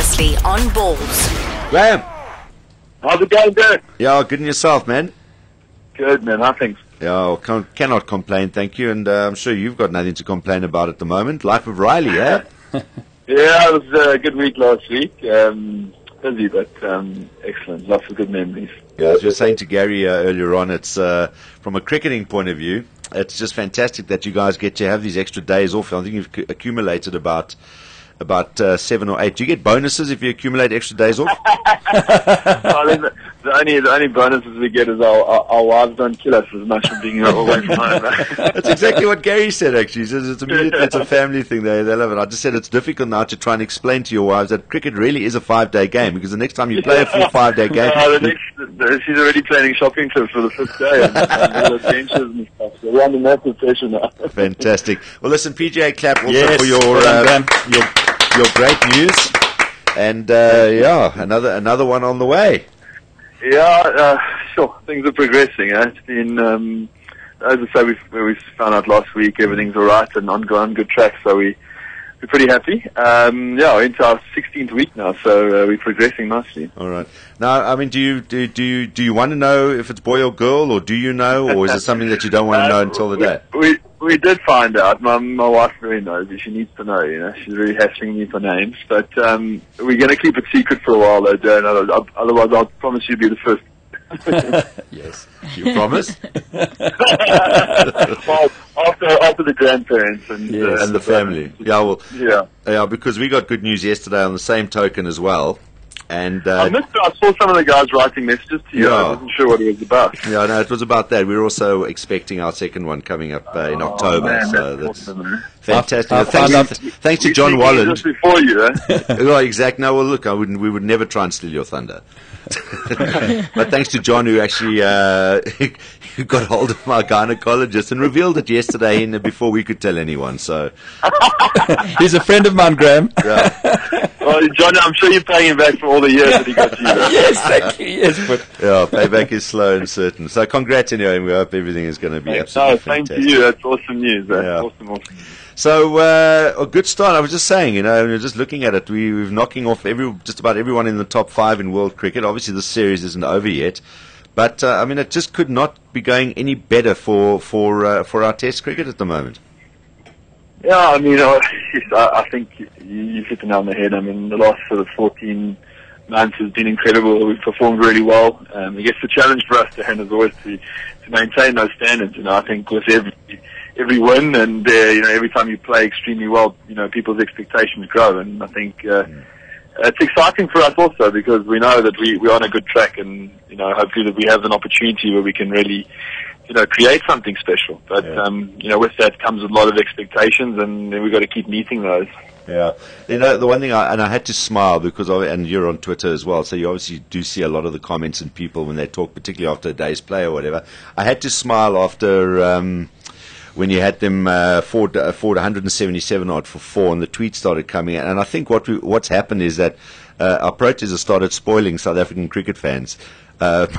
Previously on Balls. Graeme. How's it going, Derek? Yeah, good in yourself, man. Good, man. How things? Yeah, cannot complain, thank you. And I'm sure you've got nothing to complain about at the moment. Life of Riley, eh? Yeah, it was a good week last week. Busy, but excellent. Lots of good memories. Yeah, as you were saying to Gary earlier on, it's from a cricketing point of view, it's just fantastic that you guys get to have these extra days off. I think you've accumulated about 7 or 8. Do you get bonuses if you accumulate extra days off? I think the only bonuses we get is our wives don't kill us as much for being away from home. That's exactly what Gary said, actually. He says it's a family thing. They love it. I just said it's difficult now to try and explain to your wives that cricket really is a 5-day game, because the next time you play a full 5-day game... she's already planning shopping trips for the 5th day and adventures and stuff. So we're under massive pressure now. Fantastic. Well, listen, PGA clap also yes, for your great news. And, another one on the way. Yeah, sure. Things are progressing. It's been, as I say, we found out last week everything's all right and on good track, so we're pretty happy. We're into our 16th week now, so we're progressing nicely. All right. Now, I mean, do you want to know if it's boy or girl, or do you know, or is it something that you don't want to know until the day? We did find out. My wife really knows. She needs to know. She's really hassling me for names. But we're going to keep it secret for a while, though, Dan. Otherwise, I'll promise you'll be the first. Yes, you promise. Well, after the grandparents and the family. Yeah, because we got good news yesterday on the same token as well. And I saw some of the guys writing messages to you. I wasn't sure what it was about. Yeah, no, it was about that. We're also expecting our second one coming up in October. Man, so that's awesome, fantastic. Thanks to John Walland. Just before you, eh? Well, exactly. No, well, look, we would never try and steal your thunder. But thanks to John, who actually who got hold of my gynecologist and revealed it yesterday before we could tell anyone. So he's a friend of mine, Graeme. Yeah. Well, John, I'm sure you're paying him back for all the years that he got you. Yes, thank you. Yes, but payback is slow and certain. So congrats anyway, and we hope everything is going to be absolutely fantastic. Thank you. That's awesome news. Awesome. So a good start. I was just saying, just looking at it, we're knocking off just about everyone in the top 5 in world cricket. Obviously, the series isn't over yet, but it just could not be going any better for our Test cricket at the moment. Yeah, I think you hit the nail on the head. The last sort of 14 months has been incredible. We've performed really well. I guess the challenge for us, Dan, is always to maintain those standards. I think with every win and every time you play extremely well, people's expectations grow, and I think it's exciting for us also because we know that we're on a good track, and hopefully that we have an opportunity where we can really create something special. But with that comes a lot of expectations, and we've got to keep meeting those. Yeah, the one thing I had to smile because and you're on Twitter as well, so you obviously do see a lot of the comments and people when they talk, particularly after a day's play or whatever. I had to smile after when you had them forward 177 odd for 4, and the tweets started coming out. And I think what's happened is that our protesters started spoiling South African cricket fans.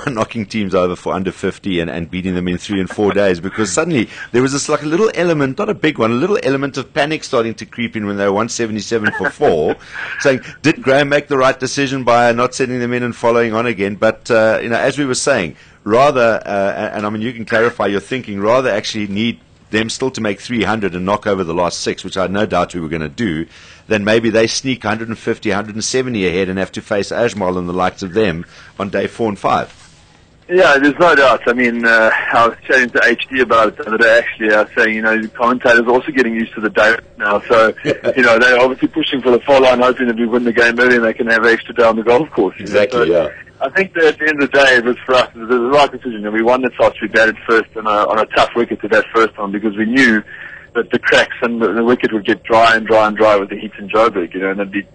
Knocking teams over for under 50 and beating them in 3 and 4 days, because suddenly there was this like a little element, not a big one, a little element of panic starting to creep in when they were 177 for 4, saying, did Graeme make the right decision by not sending them in and following on again? But, as we were saying, rather, and you can clarify your thinking, rather actually need them still to make 300 and knock over the last 6, which I had no doubt we were going to do, then maybe they sneak 150, 170 ahead and have to face Ajmal and the likes of them on day 4 and 5. Yeah, there's no doubt. I was chatting to HD about it the other day, actually. I was saying, the commentators are also getting used to the day now. So, they're obviously pushing for the fall line, hoping that we win the game early and they can have extra day on the golf course. Exactly, yeah. I think that at the end of the day, it was for us, it was the right decision. We won the toss, we batted first on a tough wicket to bat first on, because we knew that the cracks and the wicket would get dry and dry and dry with the heat in Joburg, and it'd be,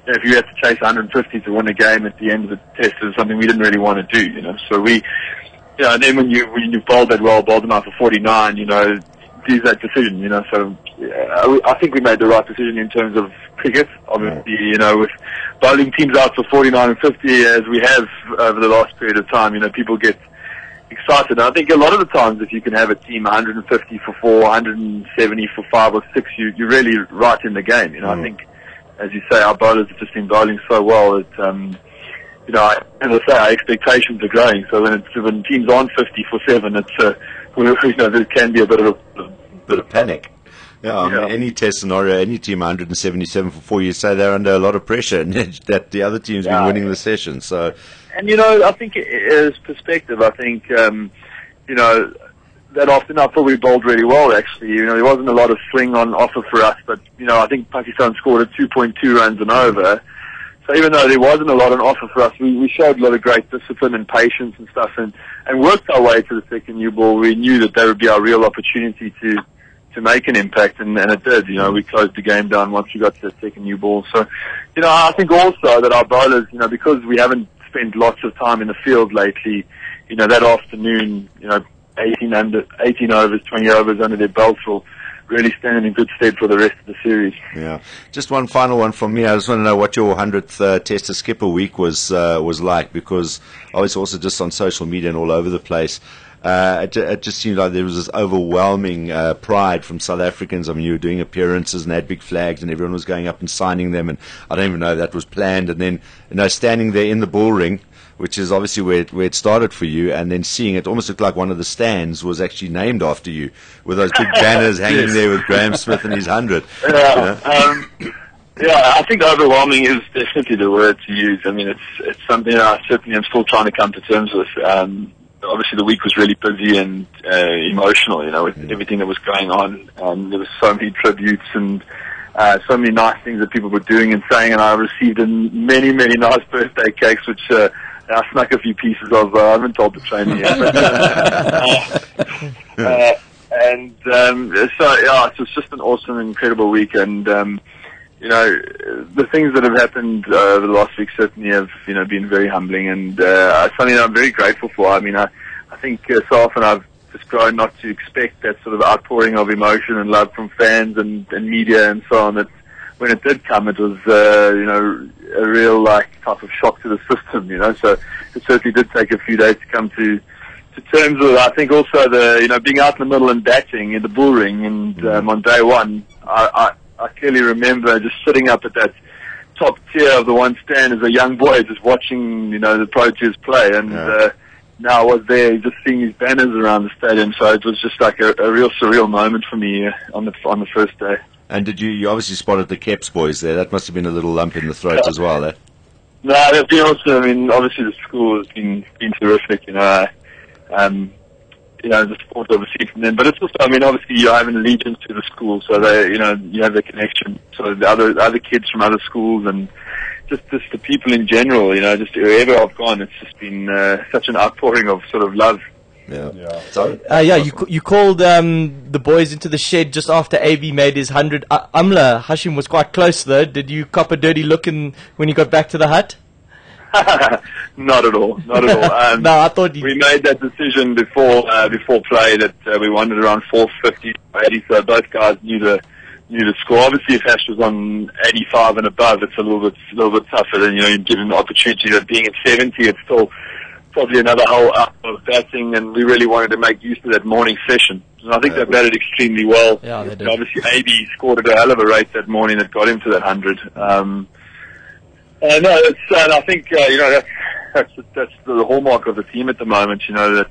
if you had to chase 150 to win a game at the end of the test, it was something we didn't really want to do, So we, and then when you bowled that well, bowled them out for 49, use that decision, So I think we made the right decision in terms of cricket. Obviously, with bowling teams out for 49 and 50 as we have over the last period of time, people get excited. And I think a lot of the times, if you can have a team 150 for 4, 170 for 5 or 6, you're really right in the game. I think as you say, our bowlers have just been bowling so well that, you know, as I say, our expectations are growing. So when teams aren't 50 for 7, it's, you know, there can be a bit of panic. Yeah, I mean, any test scenario, any team 177 for 4, you say they're under a lot of pressure, and that the other team's been winning the session. So, and you know, I think as perspective, I think you know, that afternoon I thought we bowled really well. Actually, you know, there wasn't a lot of swing on offer for us, but you know, I think Pakistan scored at 2.2 runs and over. So even though there wasn't a lot on offer for us, we showed a lot of great discipline and patience and stuff, and worked our way to the second new ball. We knew that would be our real opportunity to make an impact, and it did. You know, we closed the game down once we got to the second new ball. So, you know, I think also that our bowlers, you know, because we haven't spent lots of time in the field lately, you know, that afternoon, you know, 18 overs, 20 overs under their belts will really stand in good stead for the rest of the series. Yeah. Just one final one from me. I just want to know what your 100th Test as Skipper week was like, because I was also just on social media and all over the place. It just seemed like there was this overwhelming pride from South Africans. I mean, you were doing appearances and had big flags, and everyone was going up and signing them, and I don't even know if that was planned. And then, you know, standing there in the bull ring, which is obviously where it started for you, and then seeing it almost looked like one of the stands was actually named after you, with those big banners hanging there with Graeme Smith and his 100. Yeah, yeah, I think overwhelming is definitely the word to use. I mean, it's something that I certainly am still trying to come to terms with. Obviously, the week was really busy and emotional, you know, with everything that was going on. There were so many tributes and so many nice things that people were doing and saying, and I received many, many nice birthday cakes, which I snuck a few pieces of. I haven't told the trainer yet. So, yeah, it was just an awesome, incredible week, and you know, the things that have happened over the last week certainly have, you know, been very humbling, and something that I'm very grateful for. I mean, I think so often I've just grown not to expect that sort of outpouring of emotion and love from fans and media and so on. That when it did come, it was, you know, a real type of shock to the system, you know. So it certainly did take a few days to come to terms with. I think also you know, being out in the middle and batting in the bull ring, and on day one, I clearly remember just sitting up at that top tier of the one stand as a young boy, just watching, you know, the Proteas play, and now I was there just seeing these banners around the stadium. So it was just like a real surreal moment for me on the first day. And did you obviously spotted the Caps boys there? That must have been a little lump in the throat as well, eh? No, they've been also. I mean, obviously the school has been terrific, you know. You know, the support obviously from them, but it's also, I mean, obviously you have an allegiance to the school, so they, you know, you have the connection. So the other kids from other schools, and just the people in general, you know, just wherever I've gone, it's just been such an outpouring of sort of love. Yeah. So, you called the boys into the shed just after AB made his 100. Amla Hashim was quite close though. Did you cop a dirty look when you got back to the hut? Not at all. No, I thought we made that decision before play that we wanted around 450, 80. So both guys knew the score. Obviously, if Ash was on 85 and above, it's a little bit tougher. Then, you know, you give him the opportunity of being at 70. It's still probably another hole up of batting, and we really wanted to make use of that morning session. And I think they batted extremely well. Yeah, they did. And obviously, AB scored at a hell of a rate that morning that got him to that 100. No, I think you know, that's the hallmark of the team at the moment. You know, that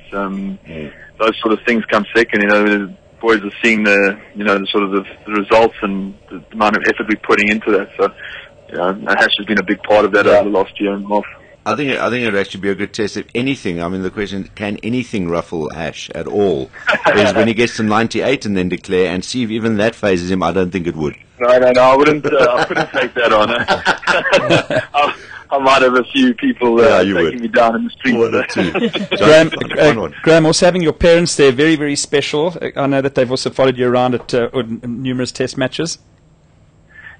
those sort of things come second. You know, the boys are seeing the sort of the results and the amount of effort we're putting into that. So, you know, Ash has been a big part of that over the last year and a half. I think it would actually be a good test if anything. I mean, the question, can anything ruffle Ash at all? Is when he gets to 98 and then declare, and see if even that phases him. I don't think it would. No, I wouldn't. I couldn't take that on. I might have a few people taking me down in the street. Graeme, also having your parents there, very, very special. I know that they've also followed you around at numerous test matches.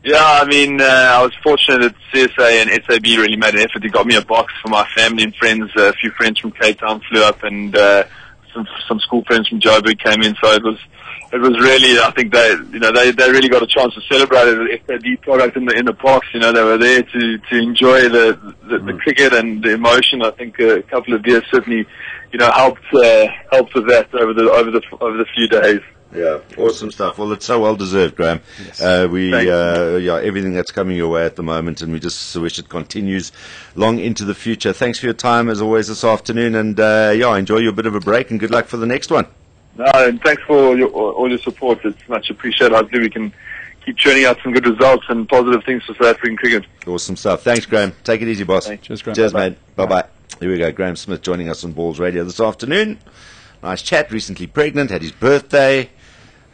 Yeah, I mean, I was fortunate that CSA and SAB really made an effort. They got me a box for my family and friends. A few friends from Cape Town flew up, and some school friends from Joburg came in. So it was really, I think they really got a chance to celebrate it. The SAB product in the box. You know, they were there to enjoy the cricket and the emotion. I think a couple of beers certainly, you know, helped with that over the few days. Yeah, awesome stuff. Well, it's so well deserved, Graeme. Yes. Everything that's coming your way at the moment, and we just wish it continues long into the future. Thanks for your time, as always, this afternoon, and enjoy your bit of a break, and good luck for the next one. No, and thanks for all your support. It's much appreciated. Hopefully we can keep churning out some good results and positive things for South African cricket. Awesome stuff. Thanks, Graeme. Take it easy, boss. Thanks. Cheers, Graeme. Cheers, Bye-bye. mate. Bye-bye. Here we go. Graeme Smith joining us on Balls Radio this afternoon. Nice chat. Recently pregnant. Had his birthday.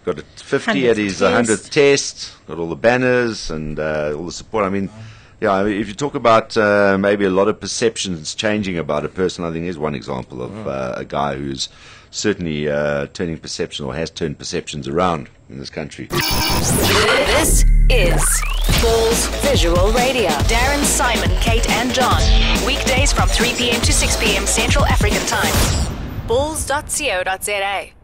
Got a 50 at his 100th test. Got all the banners and all the support. I mean, if you talk about maybe a lot of perceptions changing about a person, I think here's one example of a guy who's certainly turning perception, or has turned perceptions around in this country. This is Balls Visual Radio. Darren, Simon, Kate and John. Weekdays from 3 p.m. to 6 p.m. Central African Time. Balls.co.za